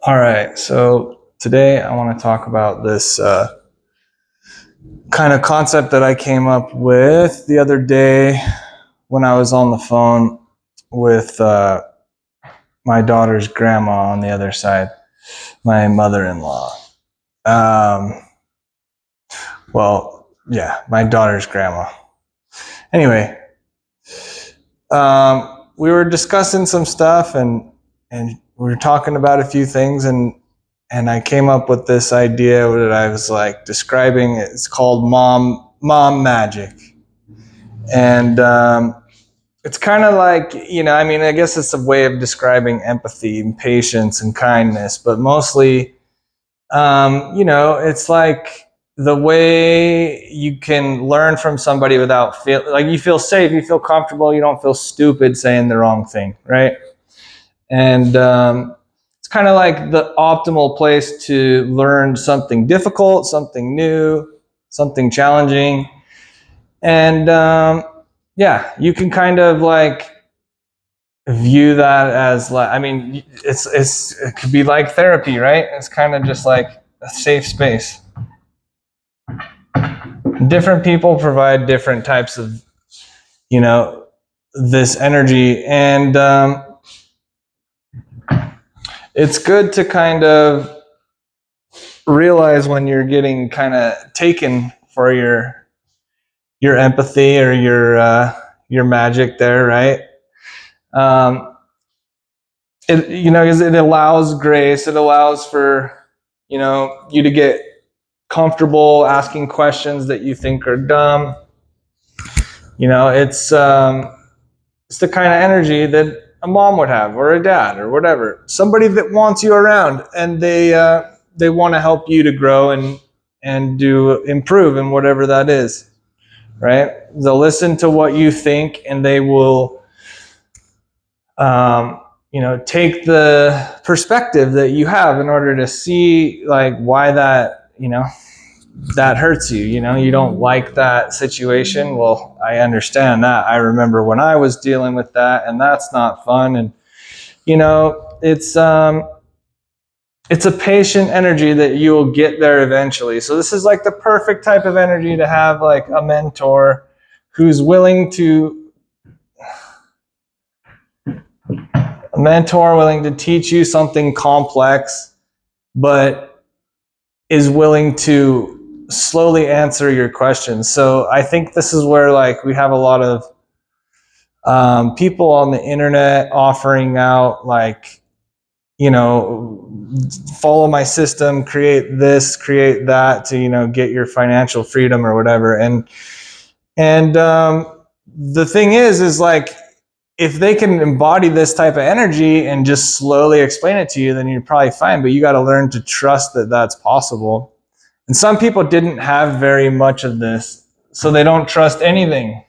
All right, so today I want to talk about this kind of concept that I came up with the other day when I was on the phone with my daughter's grandma on the other side, my mother-in-law. Um, my daughter's grandma. Anyway, we were discussing some stuff and we were talking about a few things and I came up with this idea that I was like describing. It's called mom magic, and it's kind of like, I mean, I guess it's a way of describing empathy and patience and kindness, but mostly, it's like the way you can learn from somebody without you feel safe, you feel comfortable, you don't feel stupid saying the wrong thing, right? And it's kind of like the optimal place to learn something difficult, something new, something challenging. And you can kind of like view that as like, I mean, it could be like therapy, right? It's kind of just like a safe space. Different people provide different types of, this energy. And it's good to kind of realize when you're getting kind of taken for your empathy or your magic there, right? It allows grace. It allows for you to get comfortable asking questions that you think are dumb. It's the kind of energy that a mom would have, or a dad, or whatever. Somebody that wants you around, and they want to help you to grow and do improve in whatever that is, right? They'll listen to what you think, and they will, take the perspective that you have in order to see like why that hurts you. You don't like that situation. Well, I understand that. I remember when I was dealing with that, and that's not fun. And it's a patient energy that you will get there eventually. So this is like the perfect type of energy to have, like a mentor who's willing to teach you something complex, but is willing to slowly answer your questions. So I think this is where like we have a lot of people on the internet offering out like, follow my system, create this, create that to, get your financial freedom or whatever. And the thing is like, if they can embody this type of energy and just slowly explain it to you, then you're probably fine. But you got to learn to trust that that's possible. And some people didn't have very much of this, so they don't trust anything.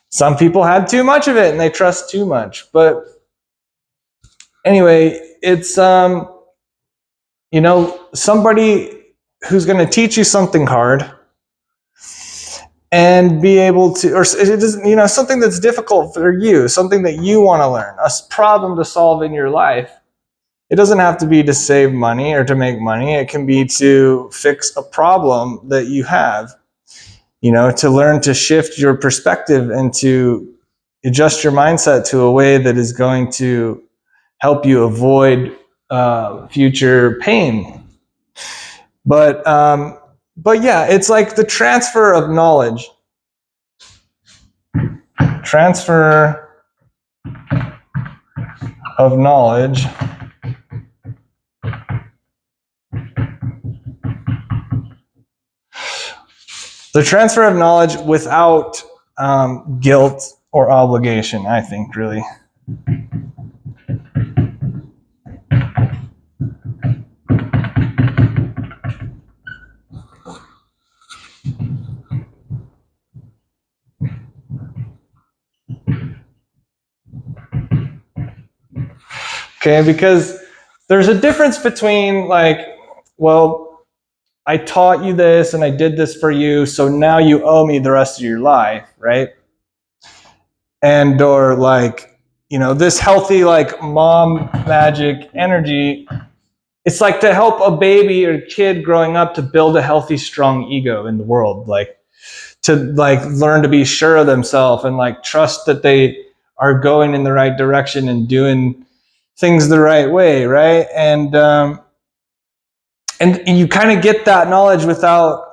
Some people had too much of it and they trust too much. But anyway, it's somebody who's going to teach you something hard and be able to, or it is, something that's difficult for you, something that you want to learn, a problem to solve in your life. It doesn't have to be to save money or to make money. It can be to fix a problem that you have, to learn to shift your perspective and to adjust your mindset to a way that is going to help you avoid future pain. But yeah, it's like the transfer of knowledge. Transfer of knowledge without guilt or obligation, I think, really. Okay, because there's a difference between like, well, I taught you this and I did this for you, so now you owe me the rest of your life, right? And or like, this healthy like mom magic energy, it's like to help a baby or kid growing up to build a healthy, strong ego in the world, like to like learn to be sure of themselves and like trust that they are going in the right direction and doing things the right way, right? And you kind of get that knowledge without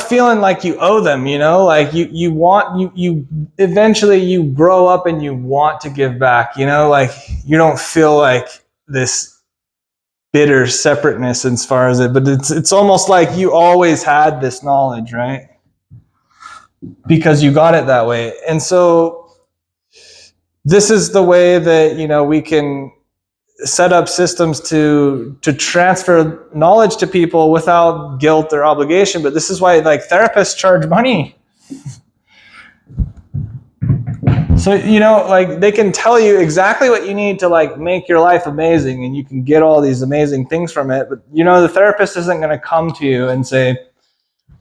feeling like you owe them, like you eventually you grow up and you want to give back, like you don't feel like this bitter separateness as far as it, but it's almost like you always had this knowledge, right? Because you got it that way. And so this is the way that, we can set up systems to transfer knowledge to people without guilt or obligation. But this is why like therapists charge money. So, like they can tell you exactly what you need to like make your life amazing, and you can get all these amazing things from it. But, the therapist isn't going to come to you and say,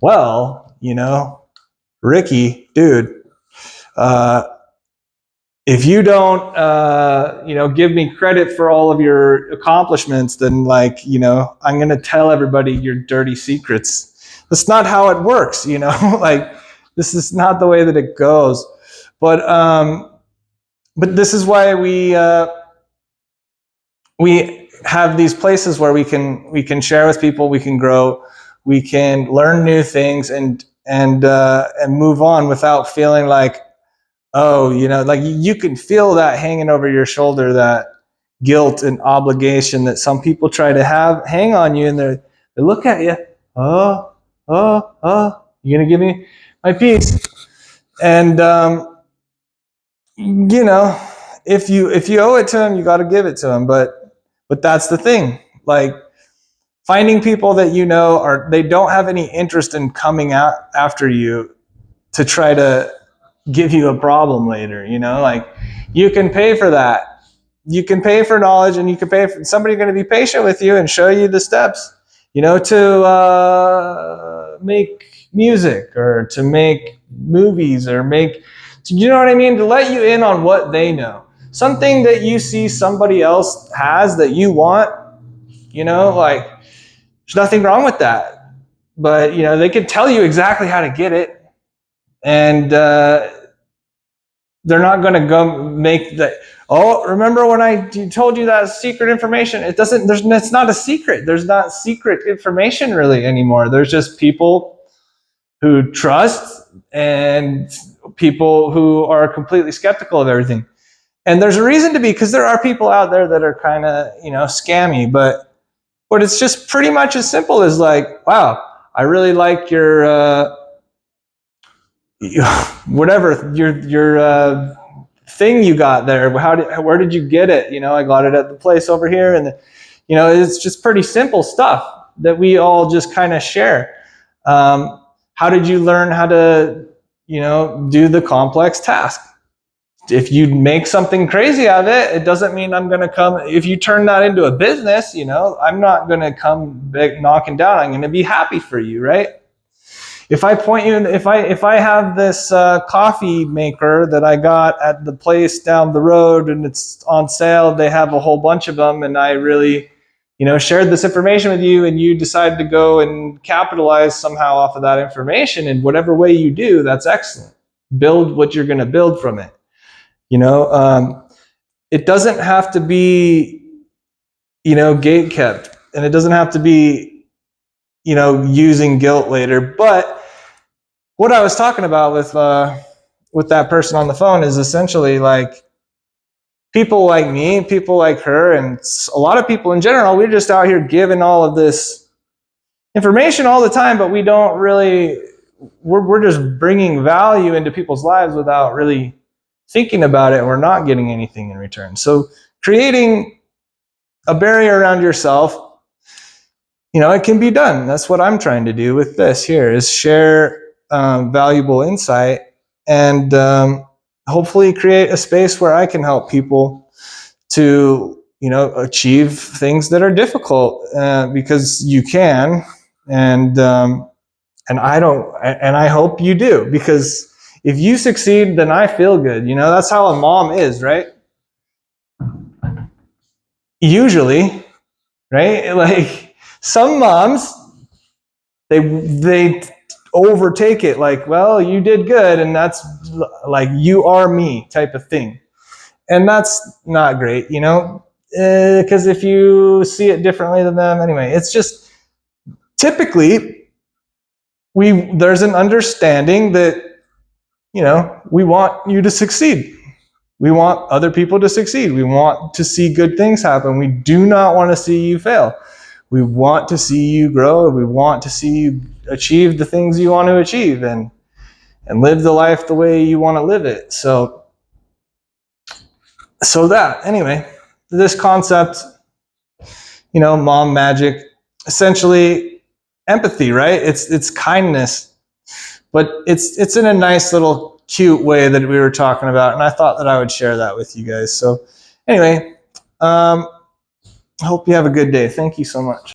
well, Ricky, dude, if you don't, give me credit for all of your accomplishments, then like, I'm going to tell everybody your dirty secrets. That's not how it works, like this is not the way that it goes. But this is why we have these places where we can share with people, we can grow, we can learn new things and move on without feeling like, oh, like you can feel that hanging over your shoulder, that guilt and obligation that some people try to hang on you, and they look at you, oh, you gonna give me my piece? And if you owe it to them, you got to give it to them. But that's the thing, like finding people that they don't have any interest in coming out after you to try to give you a problem later, like you can pay for that. You can pay for knowledge, and you can pay for somebody going to be patient with you and show you the steps, to make music or to make movies or make, you know what I mean? To let you in on what they know. Something that you see somebody else has that you want, like there's nothing wrong with that. But, they can tell you exactly how to get it. And they're not going to go make that. Oh, remember when I told you that secret information? It's not a secret. There's not secret information really anymore. There's just people who trust and people who are completely skeptical of everything. And there's a reason to be, because there are people out there that are kind of, scammy, but it's just pretty much as simple as like, wow, I really like your, whatever your thing you got there. Where did you get it? I got it at the place over here, and it's just pretty simple stuff that we all just kind of share. How did you learn how to, do the complex task? If you make something crazy out of it, it doesn't mean I'm going to come. If you turn that into a business, I'm not going to come back knocking down. I'm going to be happy for you, right? If I point you, if I have this coffee maker that I got at the place down the road and it's on sale, they have a whole bunch of them, and I really, shared this information with you, and you decide to go and capitalize somehow off of that information in whatever way you do, that's excellent. Build what you're going to build from it. It doesn't have to be, gate kept, and it doesn't have to be, using guilt later. But what I was talking about with that person on the phone is essentially like people like me, people like her, and a lot of people in general, we're just out here giving all of this information all the time, but we don't really, we're just bringing value into people's lives without really thinking about it, and we're not getting anything in return. So creating a barrier around yourself, it can be done. That's what I'm trying to do with this here, is share valuable insight and hopefully create a space where I can help people to, achieve things that are difficult, because you can, and I hope you do, because If you succeed, then I feel good. You know, that's how a mom is, right? Usually, right? Like some moms, they overtake it like, well, you did good, and that's like, you are me type of thing. And that's not great, you know, because if you see it differently than them, anyway, it's just typically there's an understanding that, you know, we want you to succeed. We want other people to succeed. We want to see good things happen. We do not want to see you fail. We want to see you grow. We want to see you achieve the things you want to achieve and live the life the way you want to live it. So that, anyway, this concept, you know, mom magic, essentially empathy, right? It's kindness, but it's in a nice little cute way that we were talking about, and I thought that I would share that with you guys. So anyway, I hope you have a good day. Thank you so much.